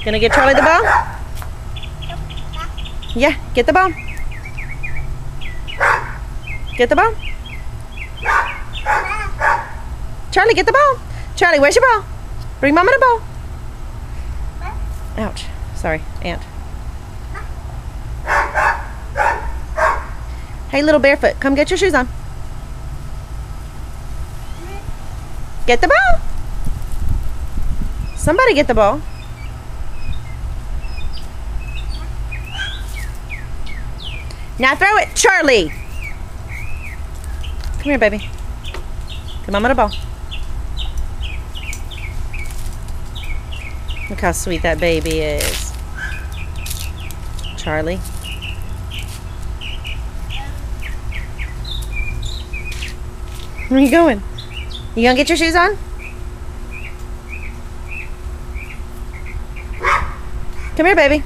Gonna get Charlie the ball? Yeah, get the ball. Get the ball. Charlie, get the ball. Charlie, where's your ball? Bring Mama the ball. Ouch. Sorry, Aunt. Hey, little barefoot, come get your shoes on. Get the ball. Somebody get the ball. Now throw it, Charlie. Come here, baby. Come on, the ball. Look how sweet that baby is. Charlie. Where are you going? You gonna get your shoes on? Come here, baby.